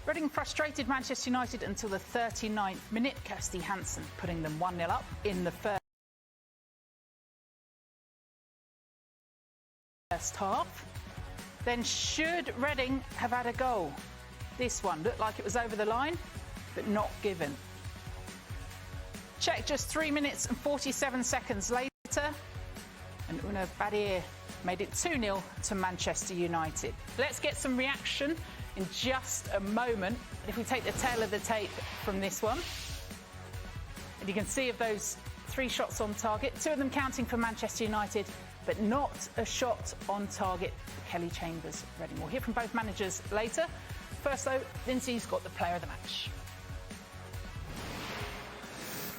Reading frustrated Manchester United until the 39th minute. Kirsty Hansen putting them 1-0 up in the first half. Then should Reading have had a goal? This one looked like it was over the line, but not given. Check just 3 minutes and 47 seconds later, and Una Badir made it 2-0 to Manchester United. Let's get some reaction in just a moment. If we take the tail of the tape from this one, and you can see of those 3 shots on target, 2 of them counting for Manchester United, but not a shot on target for Kelly Chambers, Reading. We'll hear from both managers later. First though, Lindsay's got the player of the match.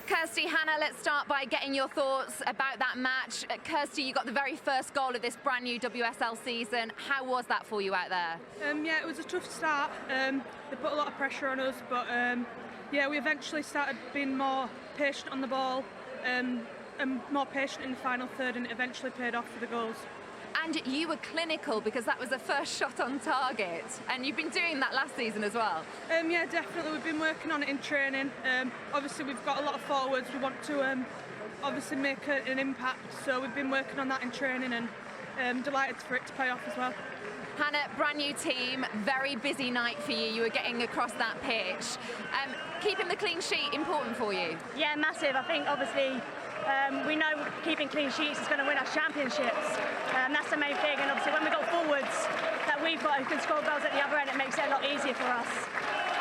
Kirsty, Hannah, let's start by getting your thoughts about that match. Kirsty, you got the very first goal of this brand new WSL season. How was that for you out there? Yeah, it was a tough start. They put a lot of pressure on us, but yeah, we eventually started being more patient on the ball and more patient in the final third, and it eventually paid off for the goals. And you were clinical because that was the first shot on target, and you've been doing that last season as well. Yeah, definitely. We've been working on it in training. Obviously, we've got a lot of forwards. We want to obviously make an impact, so we've been working on that in training, and delighted for it to pay off as well. Hannah, brand new team, very busy night for you. You were getting across that pitch. Keeping the clean sheet important for you? Yeah, massive. I think obviously we know keeping clean sheets is going to win us championships. That's the main thing, and obviously when we got forwards that we've got who can score goals at the other end, it makes it a lot easier for us.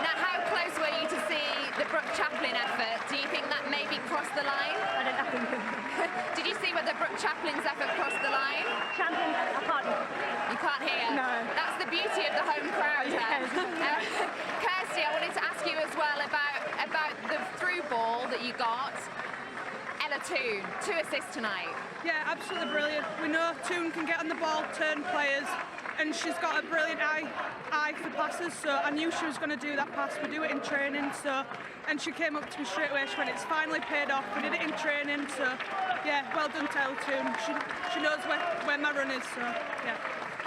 Now, how close were you to see the Brooke Chaplin effort? Do you think that maybe crossed the line? I don't know. Did you see whether Brooke Chaplin's effort crossed the line? Champion, I can't. You can't hear? No. That's the beauty of the home crowd. Yes. Kirsty, I wanted to ask you as well about the through ball that you got. Ella Toone, 2 assists tonight. Yeah, absolutely brilliant. We know Toone can get on the ball, turn players, and she's got a brilliant eye for passes, so I knew she was going to do that pass. We do it in training, and she came up to me straight away. She went, it's finally paid off. We did it in training, so yeah, well done to Ella Toone. She knows where my run is, so yeah.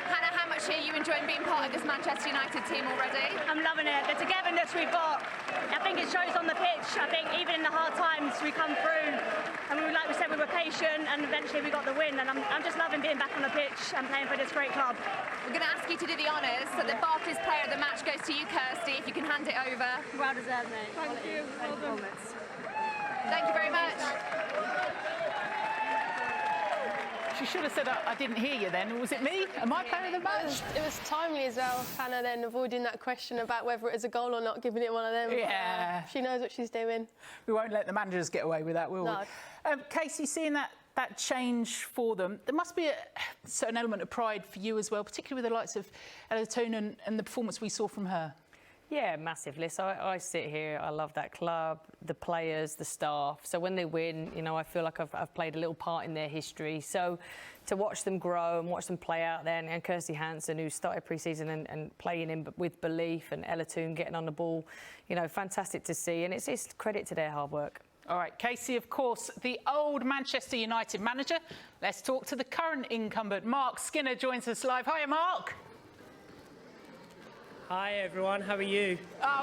Hannah, how much are you enjoying being part of this Manchester United team already? I'm loving it. The togetherness we've got, I think it shows on the pitch. I think even in the hard times we come through, and like we said, we were patient, and eventually we got the win. And I'm just loving being back on the pitch and playing for this great club. We're going to ask you to do the honours. So the Barclays player of the match goes to you, Kirsty, if you can hand it over. Well deserved, mate. Thank you. Well done. Thank you very much. She should have said, I didn't hear you then. Was it me? Am I player of the match? It was timely as well, Hannah, then avoiding that question about whether it was a goal or not, giving it one of them. Yeah. She knows what she's doing. We won't let the managers get away with that, will No. we? Casey, seeing that change for them, there must be a certain element of pride for you as well, particularly with the likes of Ella Toone and the performance we saw from her. Yeah, massive. Listen, I sit here, I love that club, the players, the staff. So when they win, you know, I feel like I've played a little part in their history. So to watch them grow and watch them play out there, and Kirsty Hansen, who started pre-season and playing in with belief, and Ella Toone getting on the ball, you know, fantastic to see. And it's credit to their hard work. All right, Casey, of course, the old Manchester United manager. Let's talk to the current incumbent. Mark Skinner joins us live. Hiya, Mark. Hi everyone, how are you?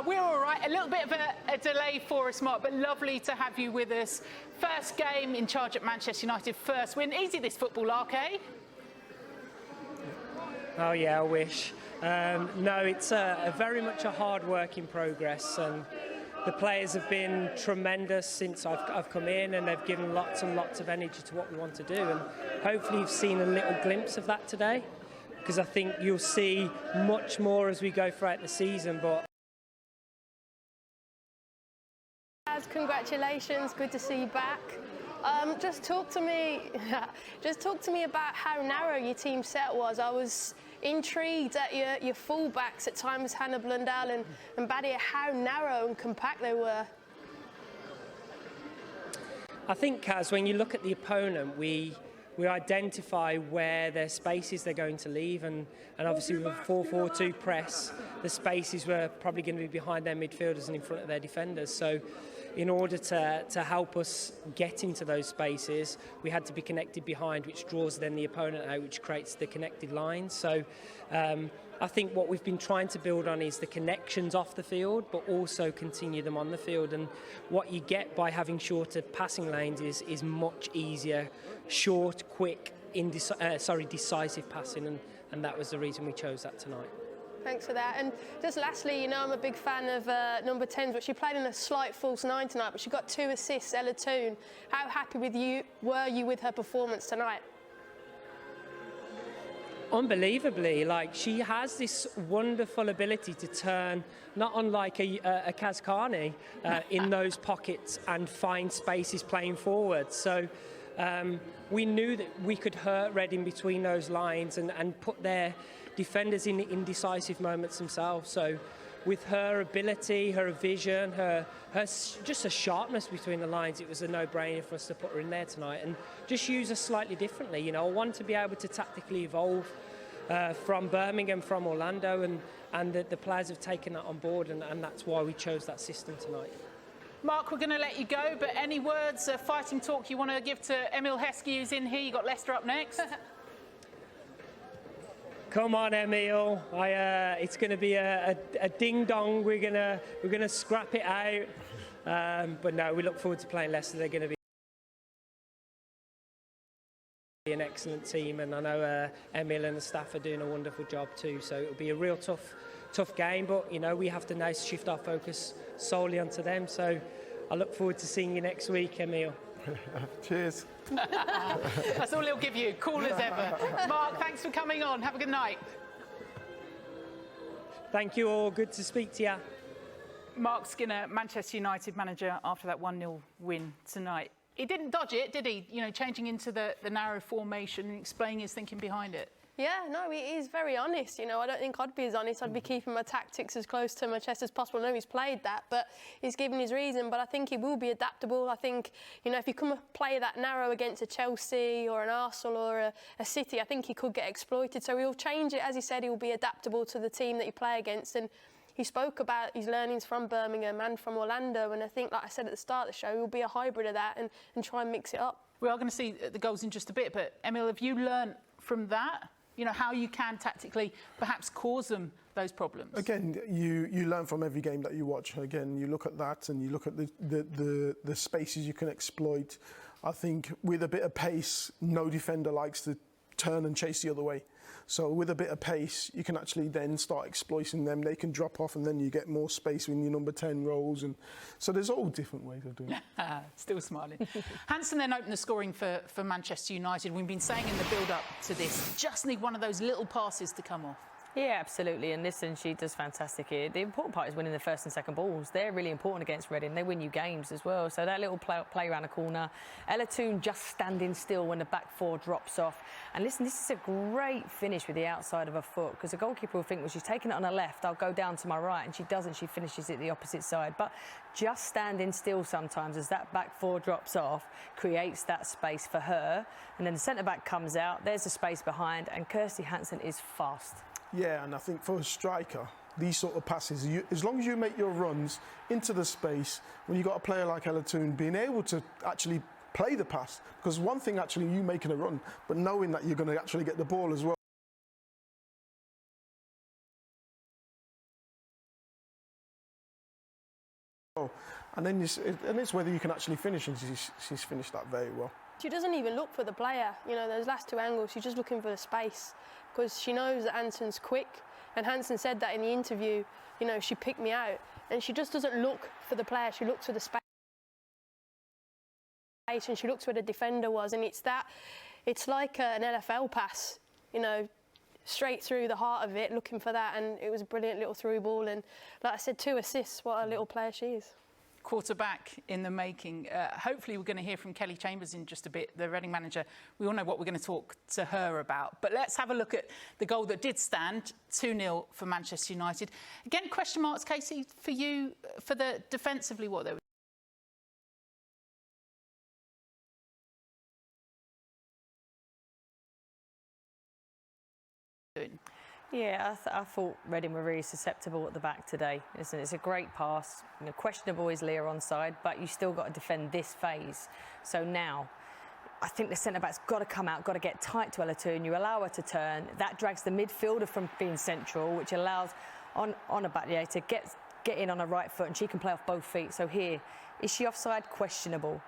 We're all right. A little bit of a delay for us, Mark, but lovely to have you with us. First game in charge at Manchester United, first win. Easy this football, arc, eh? Oh yeah, I wish. No, it's very much a hard work in progress, and the players have been tremendous since I've come in, and they've given lots and lots of energy to what we want to do, and hopefully you've seen a little glimpse of that today, because I think you'll see much more as we go throughout the season. But Congratulations, good to see you back. Just talk to me about how narrow your team set was. I was intrigued at your full-backs at times, Hannah Blundell and Badir, how narrow and compact they were. I think, Kaz, when you look at the opponent, we identify where their spaces they're going to leave, and obviously with a 4-4-2 press, the spaces were probably going to be behind their midfielders and in front of their defenders. So in order to help us get into those spaces, we had to be connected behind, which draws then the opponent out, which creates the connected lines. So I think what we've been trying to build on is the connections off the field, but also continue them on the field. And what you get by having shorter passing lanes is much easier, short, quick, decisive passing, and that was the reason we chose that tonight. Thanks for that. And just lastly, you know, I'm a big fan of number 10s, but she played in a slight false 9 tonight, but she got 2 assists, Ella Toone. How happy were you with her performance tonight? Unbelievably, like, she has this wonderful ability to turn, not unlike a Kaz Carney, in those pockets and find spaces playing forward. So we knew that we could hurt Reading between those lines and put their defenders in indecisive moments themselves. So with her ability, her vision, her just a sharpness between the lines, it was a no-brainer for us to put her in there tonight and just use her slightly differently. You know, I want to be able to tactically evolve from Birmingham, from Orlando, and the players have taken that on board, and that's why we chose that system tonight. Mark, we're going to let you go, but any words, fighting talk you want to give to Emile Heskey, who's in here? You got Leicester up next. Come on, Emile. It's going to be a ding dong. We're gonna scrap it out. But no, we look forward to playing Leicester. They're going to be an excellent team, and I know Emile and the staff are doing a wonderful job too. So it'll be a real tough game. But you know, we have to now shift our focus solely onto them. So I look forward to seeing you next week, Emile. Cheers. That's all he'll give you. Cool as ever. Mark, thanks for coming on. Have a good night. Thank you all. Good to speak to you. Mark Skinner, Manchester United manager, after that 1-0 win tonight. He didn't dodge it, did he? You know, changing into the narrow formation and explaining his thinking behind it. Yeah, no, he is very honest. You know, I don't think I'd be as honest. I'd be keeping my tactics as close to my chest as possible. I know he's played that, but he's given his reason. But I think he will be adaptable. I think, you know, if you come play that narrow against a Chelsea or an Arsenal or a City, I think he could get exploited. So he'll change it. As he said, he will be adaptable to the team that you play against. And he spoke about his learnings from Birmingham and from Orlando. And I think, like I said at the start of the show, he'll be a hybrid of that and try and mix it up. We are going to see the goals in just a bit. But, Emile, have you learnt from that? You know, how you can tactically perhaps cause them those problems? Again, you learn from every game that you watch. Again, you look at that and you look at the spaces you can exploit. I think with a bit of pace, no defender likes to turn and chase the other way. So with a bit of pace, you can actually then start exploiting them. They can drop off and then you get more space when your number 10 rolls. And so there's all different ways of doing it. Still smiling. Hansen then opened the scoring for Manchester United. We've been saying in the build-up to this, just need one of those little passes to come off. Yeah, absolutely. And listen, she does fantastic here. The important part is winning the first and second balls. They're really important against Reading. They win you games as well. So that little play around the corner. Ella Toone just standing still when the back four drops off. And listen, this is a great finish with the outside of her foot, because the goalkeeper will think, well, she's taking it on her left, I'll go down to my right. And she doesn't. She finishes it the opposite side. But just standing still sometimes as that back four drops off creates that space for her. And then the centre-back comes out. There's the space behind. And Kirsty Hansen is fast. Yeah, and I think for a striker, these sort of passes, as long as you make your runs into the space, when you've got a player like Ella Toone, being able to actually play the pass, because one thing actually you making a run, but knowing that you're going to actually get the ball as well. And then it's whether you can actually finish, and she's finished that very well. She doesn't even look for the player. You know, those last two angles, she's just looking for the space, because she knows that Hansen's quick. And Hansen said that in the interview, you know, she picked me out. And she just doesn't look for the player, she looks for the space. And she looks where the defender was. And it's like an NFL pass, you know, straight through the heart of it, looking for that. And it was a brilliant little through ball. And like I said, 2 assists, what a little player she is. Quarterback in the making. Hopefully we're going to hear from Kelly Chambers in just a bit, the Reading manager. We all know what we're going to talk to her about. But let's have a look at the goal that did stand, 2-0 for Manchester United. Again, question marks, Casey, for you, for the defensively, what they were doing. Yeah, I thought Reading were really susceptible at the back today. It's a great pass. You know, questionable is Leah onside, but you still got to defend this phase. So now, I think the centre-back's got to come out, got to get tight to Ella Toone. You allow her to turn. That drags the midfielder from being central, which allows on a Battier to get in on her right foot, and she can play off both feet. So here, is she offside? Questionable.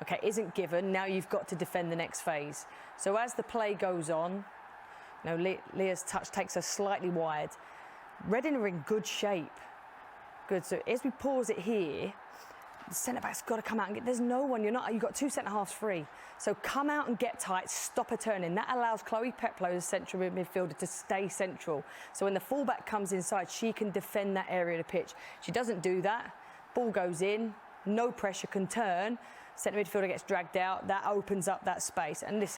Okay, isn't given. Now you've got to defend the next phase. So as the play goes on, you know, Leah's touch takes her slightly wide. Reading are in good shape. Good. So as we pause it here, the centre-back's got to come out and get... There's no one. You've got two centre-halves free. So come out and get tight, stop her turning. That allows Chloe Peplow, the central midfielder, to stay central. So when the fullback comes inside, she can defend that area of the pitch. She doesn't do that. Ball goes in, no pressure, can turn. Centre midfielder gets dragged out. That opens up that space. And this...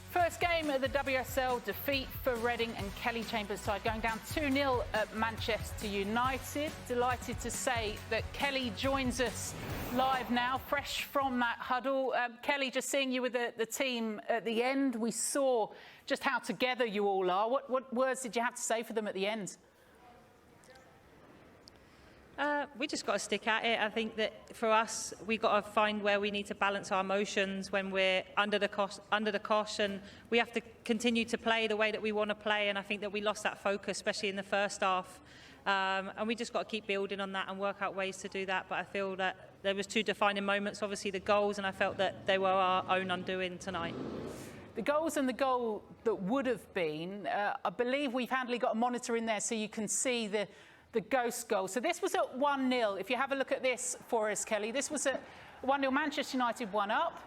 First game of the WSL, defeat for Reading and Kelly Chambers' side, going down 2-0 at Manchester United. Delighted to say that Kelly joins us live now, fresh from that huddle. Kelly, just seeing you with the team at the end, we saw just how together you all are. What words did you have to say for them at the end? We just got to stick at it. I think that for us, we got to find where we need to balance our emotions when we're under the cosh, and we have to continue to play the way that we want to play. And I think that we lost that focus, especially in the first half. And we just got to keep building on that and work out ways to do that. But I feel that there was two defining moments, obviously the goals, and I felt that they were our own undoing tonight. The goals and the goal that would have been, I believe we've handily got a monitor in there so you can see the ghost goal. So this was at 1-0. If you have a look at this for us, Kelly, this was at 1-0. Manchester United 1 up.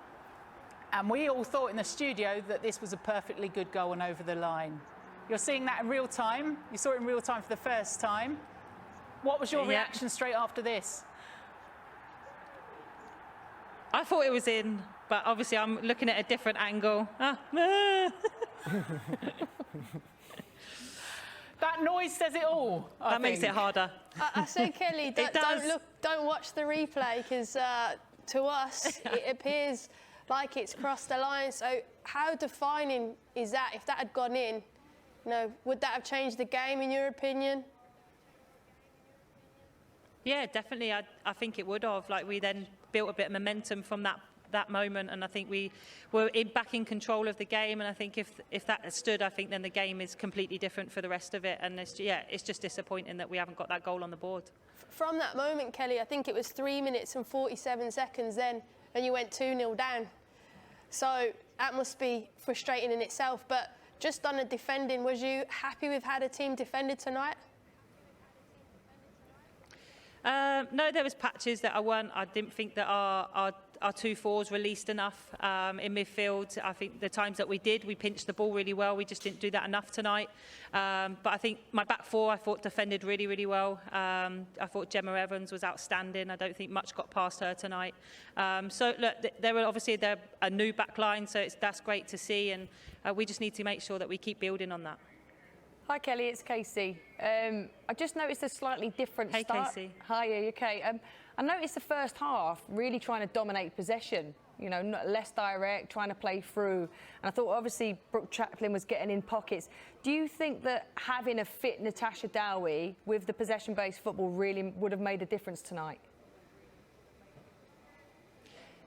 And we all thought in the studio that this was a perfectly good goal and over the line. You're seeing that in real time. You saw it in real time for the first time. What was your reaction straight after this? I thought it was in, but obviously I'm looking at a different angle. That noise says it all. That makes it harder. I say, Kelly, don't watch the replay, because to us it appears like it's crossed the line. So how defining is that? If that had gone in, you know, would that have changed the game in your opinion? Yeah, definitely. I think it would have. Like, we then built a bit of momentum from that moment, and I think we were back in control of the game. And I think if that had stood, I think then the game is completely different for the rest of it. And it's just disappointing that we haven't got that goal on the board. From that moment, Kelly, I think it was 3 minutes and 47 seconds then, and you went 2-0 down. So that must be frustrating in itself. But just on the defending, was you happy with how the team defended tonight? No, there was patches that I didn't think that our two forwards released enough in midfield. I think the times that we did, we pinched the ball really well. We just didn't do that enough tonight. But I think my back four, I thought defended really, really well. I thought Gemma Evans was outstanding. I don't think much got past her tonight. So look, they're a new back line, so that's great to see. And we just need to make sure that we keep building on that. Hi, Kelly, it's Casey. I just noticed a slightly different start. Hey, Casey. Hi, are you okay? I noticed the first half really trying to dominate possession, you know, less direct, trying to play through. And I thought, obviously, Brooke Chaplin was getting in pockets. Do you think that having a fit Natasha Dowie with the possession-based football really would have made a difference tonight?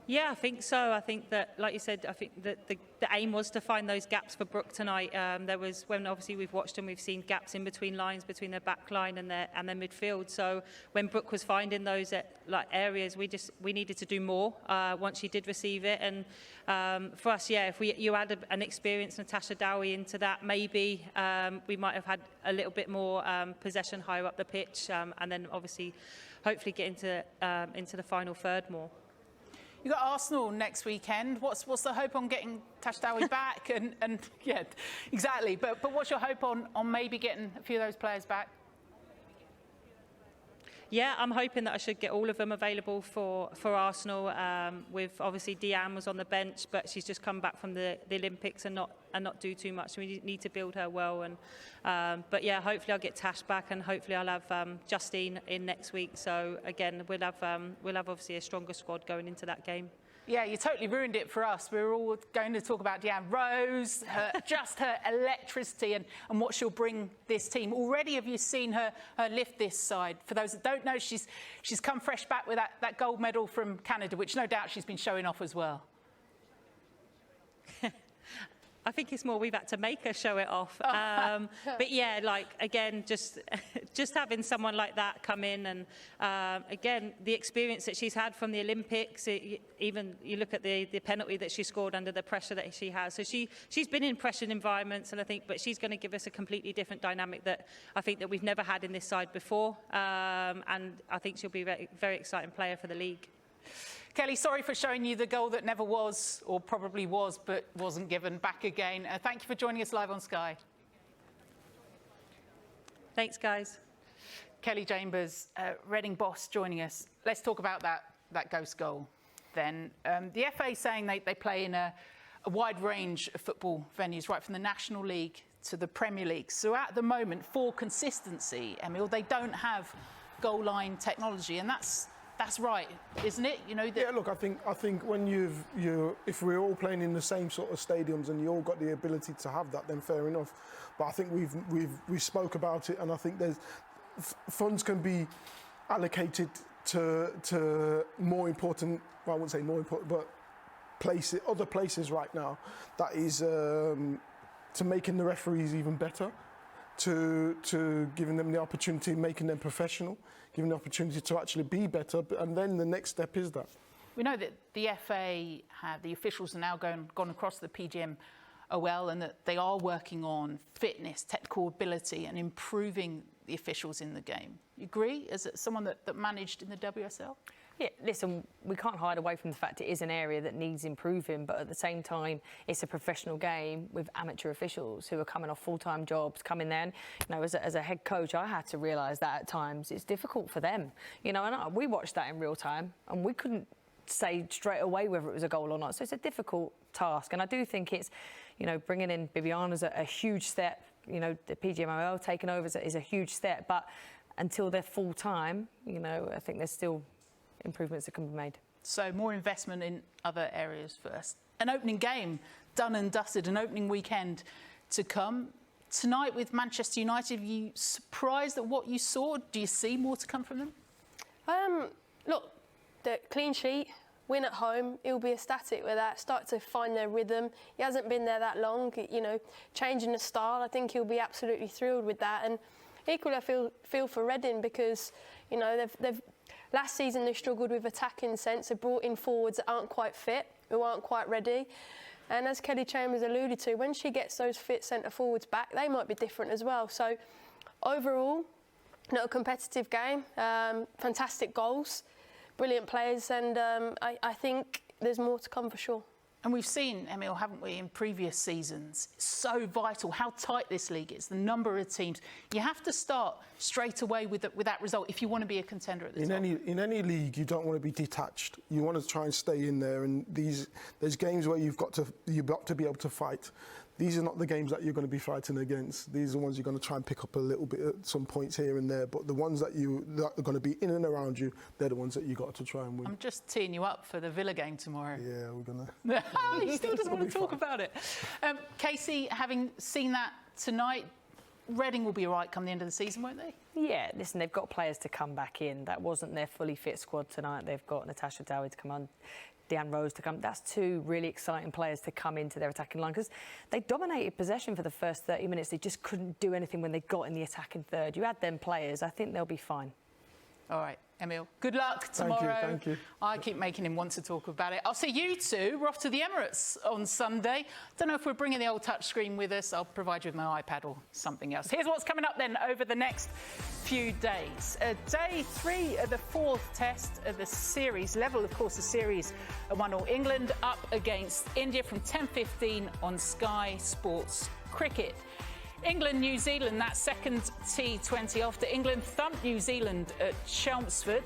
Yeah, I think so. I think that, like you said, I think that the aim was to find those gaps for Brooke tonight. There was, when obviously we've watched and we've seen gaps in between lines, between their back line and their midfield. So when Brooke was finding those areas, we needed to do more once she did receive it. And for us, yeah, if you add an experienced Natasha Dowie into that, maybe we might have had a little bit more possession higher up the pitch, and then obviously, hopefully get into the final third more. You've got Arsenal next weekend. What's the hope on getting Tash Dowie back? And yeah, exactly. But what's your hope on maybe getting a few of those players back? Yeah, I'm hoping that I should get all of them available for Arsenal. With obviously Deanne was on the bench, but she's just come back from the Olympics and not do too much. So we need to build her well. And but yeah, hopefully I'll get Tash back, and hopefully I'll have Justine in next week. So again, we'll have obviously a stronger squad going into that game. Yeah, you totally ruined it for us. We were all going to talk about Deanne Rose, just her electricity and what she'll bring this team. Already have you seen her lift this side? For those that don't know, she's come fresh back with that gold medal from Canada, which no doubt she's been showing off as well. I think it's more we've had to make her show it off. But yeah, like, again, just having someone like that come in and, again, the experience that she's had from the Olympics, even you look at the penalty that she scored under the pressure that she has. So she's been in pressured environments, and I think, but she's going to give us a completely different dynamic that I think that we've never had in this side before. And I think she'll be a very, very exciting player for the league. Kelly, sorry for showing you the goal that never was, or probably was, but wasn't given back again. Thank you for joining us live on Sky. Thanks, guys. Kelly Chambers, Reading boss, joining us. Let's talk about that ghost goal then. The FA is saying they play in a wide range of football venues, right from the National League to the Premier League. So at the moment, for consistency, Emil, they don't have goal line technology, and that's right, isn't it? You know. Yeah, look, I think when if we're all playing in the same sort of stadiums and you all got the ability to have that, then fair enough. But I think we spoke about it, and I think there's funds can be allocated to more important. Well, I wouldn't say more important, but other places right now. That is to making the referees even better, to giving them the opportunity, making them professional, giving the opportunity to actually be better, and then the next step is that. We know that the FA, the officials are now gone across the PGMOL, and that they are working on fitness, technical ability, and improving the officials in the game. You agree, as someone that managed in the WSL? Yeah, listen, we can't hide away from the fact it is an area that needs improving, but at the same time, it's a professional game with amateur officials who are coming off full-time jobs, coming there. And, you know, as a head coach, I had to realise that at times it's difficult for them. You know, and we watched that in real time, and we couldn't say straight away whether it was a goal or not. So it's a difficult task, and I do think it's, you know, bringing in Bibiana's a huge step. You know, the PGMOL taking over is a huge step, but until they're full-time, you know, I think there's still improvements that can be made. So more investment in other areas first. An opening game done and dusted, an opening weekend to come. Tonight with Manchester United, are you surprised at what you saw? Do you see more to come from them? Look, the clean sheet, win at home, he'll be ecstatic with that, start to find their rhythm. He hasn't been there that long, you know, changing the style. I think he'll be absolutely thrilled with that. And equally, I feel for Reading because, you know, they've last season they struggled with attacking sense. They brought in forwards that aren't quite fit, who aren't quite ready. And as Kelly Chambers alluded to, when she gets those fit centre forwards back, they might be different as well. So overall, not a competitive game, fantastic goals, brilliant players, and I think there's more to come for sure. And we've seen, Emil, haven't we, in previous seasons, it's so vital how tight this league is, the number of teams. You have to start straight away with that result if you want to be a contender at the top. In any league, you don't want to be detached. You want to try and stay in there. And there's games where you've got to be able to fight. These are not the games that you're going to be fighting against. These are the ones you're going to try and pick up a little bit at some points here and there. But the ones that are going to be in and around you, they're the ones that you got to try and win. I'm just teeing you up for the Villa game tomorrow. Yeah, we're going to. He still doesn't want to talk about it. Casey, having seen that tonight, Reading will be all right come the end of the season, won't they? Yeah, listen, they've got players to come back in. That wasn't their fully fit squad tonight. They've got Natasha Dowie to come on, Deanne Rose to come. That's two really exciting players to come into their attacking line because they dominated possession for the first 30 minutes. They just couldn't do anything when they got in the attacking third. You add them players, I think they'll be fine. All right, Emil, good luck tomorrow. Thank you. I keep making him want to talk about it. I'll see you two. We're off to the Emirates on Sunday. Don't know if we're bringing the old touchscreen with us. I'll provide you with my iPad or something else. Here's what's coming up then over the next few days. Day 3 of the 4th test of the series. Level, of course, the series at 1-1. England up against India from 10:15 on Sky Sports Cricket. England-New Zealand, that second T20 after England thumped New Zealand at Chelmsford.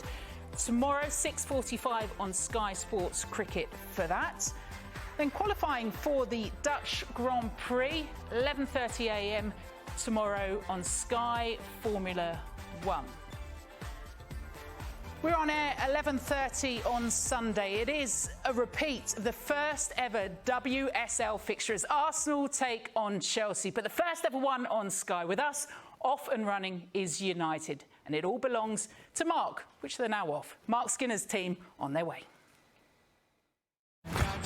Tomorrow, 6:45 on Sky Sports Cricket for that. Then qualifying for the Dutch Grand Prix, 11:30 a.m. tomorrow on Sky Formula 1. We're on air 11:30 on Sunday. It is a repeat of the first ever WSL fixture as Arsenal take on Chelsea, but the first ever one on Sky. With us, off and running is United, and it all belongs to Mark, which they're now off. Mark Skinner's team on their way.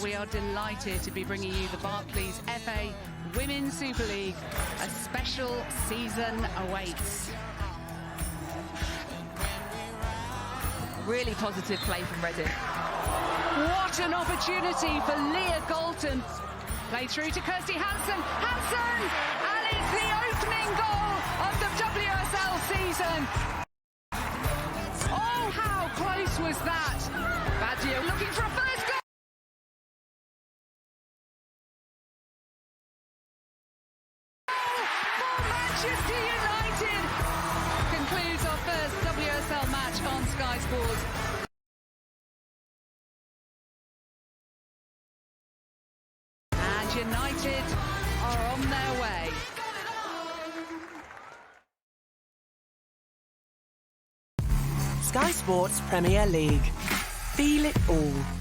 We are delighted to be bringing you the Barclays FA Women's Super League. A special season awaits. Really positive play from Reading. What an opportunity for Leah Galton. Play through to Kirsty Hansen. Hansen! And it's the opening goal of the WSL season. Oh, how close was that? Baggio looking for a first goal. For Manchester United. Concludes our first WSL match on Sky Sports. And United are on their way. Sky Sports Premier League. Feel it all.